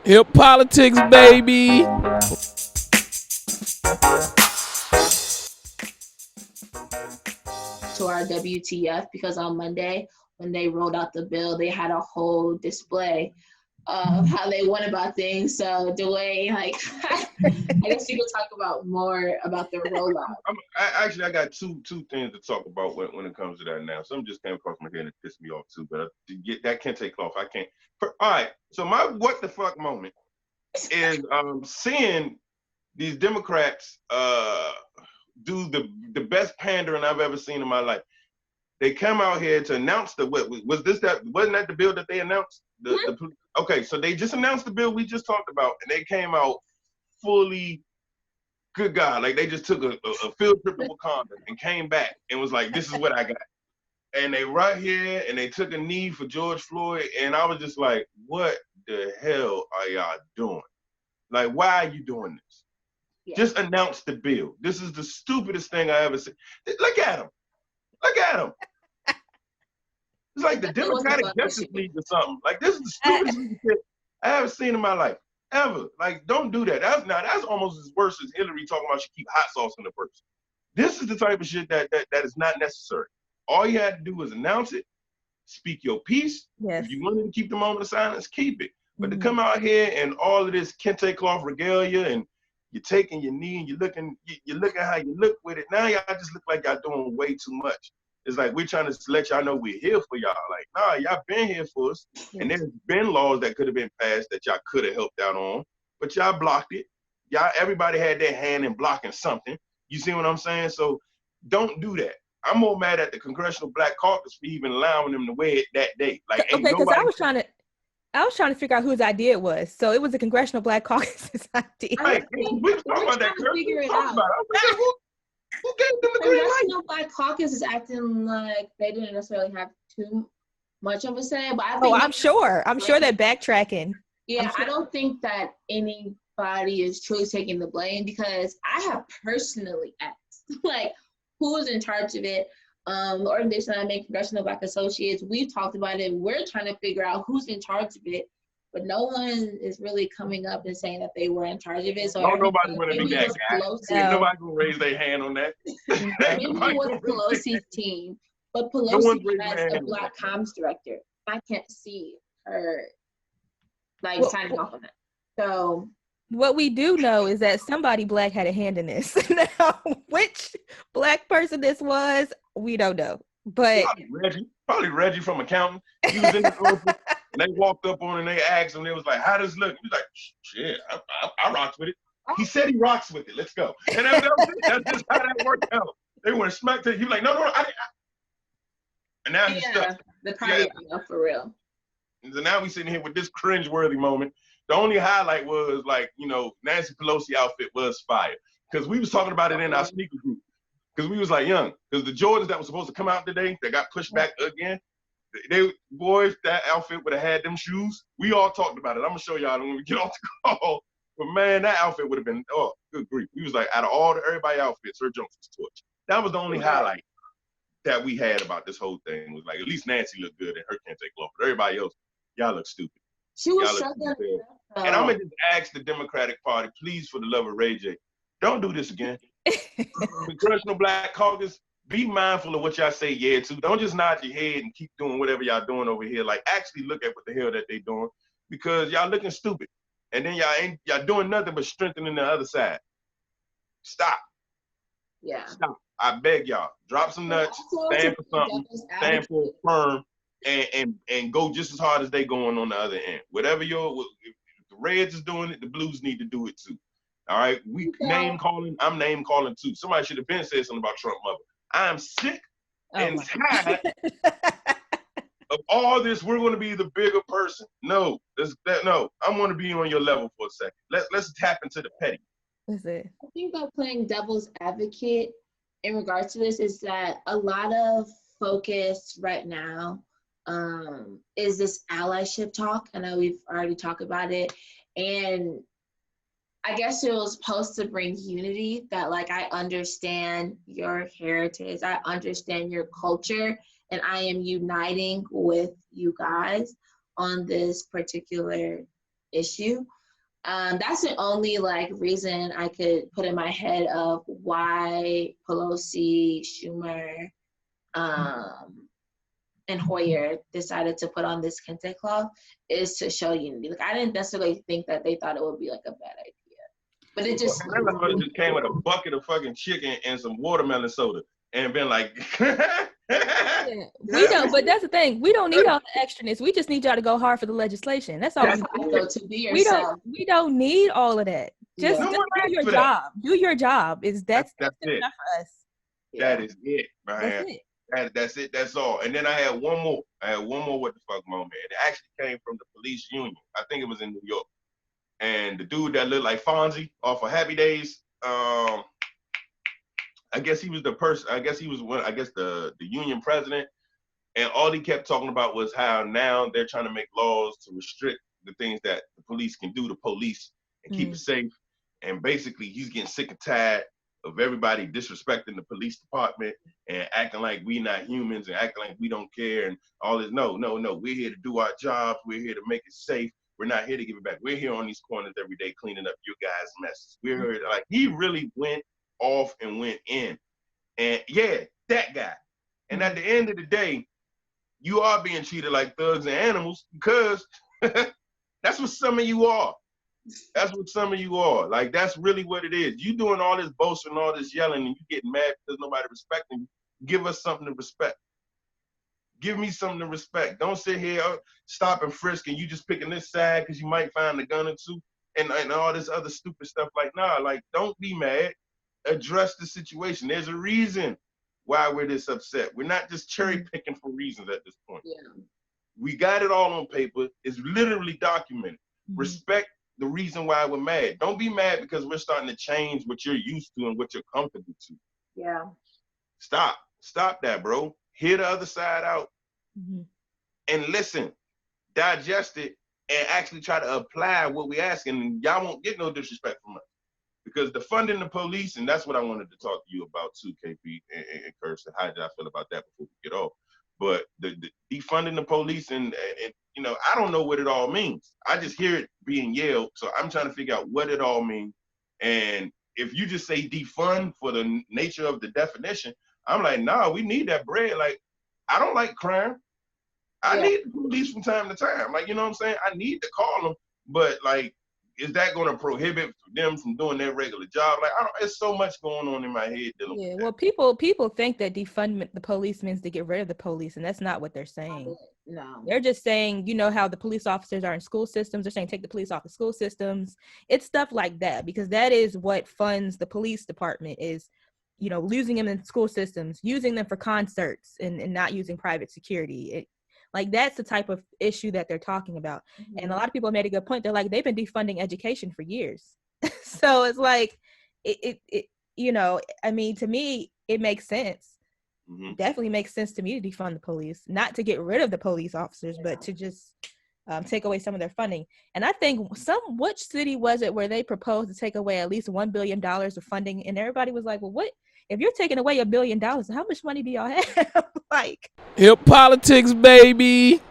Hip politics, baby. To our WTF because on Monday, when they rolled out the bill, they had a whole display of how they went about things. So Dwain, like, I guess you could talk about more about the rollout. Actually, I got two things to talk about when it comes to that now. Some just came across my head and pissed me off too, but to get that Kente cloth, I can't. All right, so my what the fuck moment is seeing these Democrats do the best pandering I've ever seen in my life. They come out here to announce what was this that wasn't that the bill that they announced? Okay, so they just announced the bill we just talked about, and they came out fully. Good God, like they just took a field trip to Wakanda and came back and was like, "This is what I got." And they right here and they took a knee for George Floyd, and I was just like, "What the hell are y'all doing? Like, why are you doing this? Yeah. Just announce the bill. This is the stupidest thing I ever seen. Look at him. Look at him. It's like the Democratic Justice League or something. Like, this is the stupidest shit I ever seen in my life. Ever. Like, don't do that. That's almost as worse as Hillary talking about she keep hot sauce in the purse. This is the type of shit that is not necessary. All you had to do was announce it, speak your piece. Yes. If you wanted to keep the moment of silence, keep it. But to come out here and all of this Kente cloth regalia and you're taking your knee and you're looking how you look with it. Now y'all just look like y'all doing way too much. It's like we're trying to let y'all know we're here for y'all. Like, nah, y'all been here for us. And there's been laws that could have been passed that y'all could have helped out on, but y'all blocked it. Y'all, everybody had their hand in blocking something. You see what I'm saying? So don't do that. I'm more mad at the Congressional Black Caucus for even allowing them to wear it that day. Like, okay, because I was trying to figure out whose idea it was. So it was the Congressional Black Caucus's idea. Right. We were talking about that. Figure it out. Who gave them the green light? Congressional Black Caucus is acting like they didn't necessarily have too much of a say, but I think. Oh, I'm sure they're backtracking. Yeah, I don't think that anybody is truly taking the blame because I have personally asked, like, who is in charge of it? The organization I make, Congressional Black Associates, we've talked about it. We're trying to figure out who's in charge of it, but no one is really coming up and saying that they were in charge of it. So nobody want to be that guy. Nobody gonna raise their hand on that. Maybe it was Pelosi's team, but Pelosi has a Black comms director. I can't see her signing off on that. So what we do know is that somebody Black had a hand in this. Now, which Black person this was, we don't know. But probably Reggie from accounting. He was in the office and they walked up on him and they asked him, they was like, "How does it look?" He was like, "Shit, I rocks with it." He said he rocks with it. Let's go. And that's just how that worked out. They went smack to he was like, "No, I and now he's stuck. The party for real. And so now we sitting here with this cringe-worthy moment. The only highlight was Nancy Pelosi outfit was fire. Because we was talking about it in our sneaker group. Because we was like, because the Jordans that was supposed to come out today, that got pushed back again, that outfit would have had them shoes. We all talked about it. I'm going to show y'all when we get off the call. But man, that outfit would have been, good grief. We was like, out of all everybody outfits, her Jones was torch. That was the only highlight that we had about this whole thing. Was like, at least Nancy looked good in her Kente cloth. But everybody else, y'all look stupid. She was struggling. And I'm going to just ask the Democratic Party, please, for the love of Ray J, don't do this again. Congressional Black Caucus, be mindful of what y'all say yeah to. Don't just nod your head and keep doing whatever y'all doing over here. Like, actually look at what the hell that they doing, because y'all looking stupid. And then y'all doing nothing but strengthening the other side. Stop. Yeah. Stop. I beg y'all. Drop some nuts, stand for something, stand for a firm, and go just as hard as they going on the other end. Whatever if the Reds is doing it, the Blues need to do it too. All right, name calling. I'm name calling too. Somebody should have been said something about Trump mother. I'm sick and tired of all this. We're going to be the bigger person. No, no. I'm going to be on your level for a second. Let's tap into the petty. That's it. I think about playing devil's advocate in regards to this is that a lot of focus right now is this allyship talk. I know we've already talked about it, and I guess it was supposed to bring unity, that like, I understand your heritage, I understand your culture, and I am uniting with you guys on this particular issue. That's the only like reason I could put in my head of why Pelosi, Schumer, and Hoyer decided to put on this Kente cloth is to show unity. Like I didn't necessarily think that they thought it would be like a bad idea, but it just just came with a bucket of fucking chicken and some watermelon soda and been like, Yeah, we don't. But that's the thing. We don't need all the extraness. We just need y'all to go hard for the legislation. That's all. that's how I go to be yourself. We don't need all of that. Just Yeah. do No one asked your for job. Do your job. That's That's it. enough for us. That is it, That's man. it. That's it. That's all. And then I had one more. What the fuck moment. And it actually came from the police union. I think it was in New York. And the dude that looked like Fonzie off of Happy Days, I guess he was the person. I guess he was one. I guess the union president. And all he kept talking about was how now they're trying to make laws to restrict the things that the police can do to police and keep it safe. And basically, he's getting sick and tired of everybody disrespecting the police department and acting like we not humans and acting like we don't care and all this. No. We're here to do our jobs. We're here to make it safe. We're not here to give it back. We're here on these corners every day cleaning up your guys' messes. We're here like he really went off and went in. And yeah, that guy. And at the end of the day, you are being treated like thugs and animals because that's what some of you are. That's what some of you are. Like, that's really what it is. You doing all this boasting, all this yelling, and you getting mad because nobody respecting you. Give us something to respect. Give me something to respect. Don't sit here, stop and frisk, and you just picking this side because you might find a gun or two and all this other stupid stuff. Like, nah, like, don't be mad. Address the situation. There's a reason why we're this upset. We're not just cherry picking for reasons at this point. Yeah. We got it all on paper. It's literally documented. Respect the reason why we're mad. Don't be mad because we're starting to change what you're used to and what you're comfortable to. Yeah. Stop that, bro. Hear the other side out and listen, digest it, and actually try to apply what we're asking. And y'all won't get no disrespect from us. Because defunding the police, and that's what I wanted to talk to you about too, KP and Kirsten. How did I feel about that before we get off? But the defunding the police and you know, I don't know what it all means. I just hear it being yelled, so I'm trying to figure out what it all means. And if you just say defund for the nature of the definition, I'm like, nah, we need that bread. Like, I don't like crime. I need the police from time to time. Like, you know what I'm saying? I need to call them, but like, is that going to prohibit them from doing their regular job? Like, there's so much going on in my head. Yeah, well, people think that defund the police means to get rid of the police, and that's not what they're saying. No. They're just saying, you know how the police officers are in school systems. They're saying take the police off the school systems. It's stuff like that, because that is what funds the police department is, you know, losing them in school systems, using them for concerts and not using private security. Like, that's the type of issue that they're talking about. And a lot of people made a good point. They're like, they've been defunding education for years. So it's like, it you know, I mean, to me, it makes sense. Definitely makes sense to me to defund the police, not to get rid of the police officers, but to just take away some of their funding. And I think which city was it where they proposed to take away at least $1 billion of funding? And everybody was like, well, what? If you're taking away $1 billion, how much money do y'all have? Like, Hip politics, baby.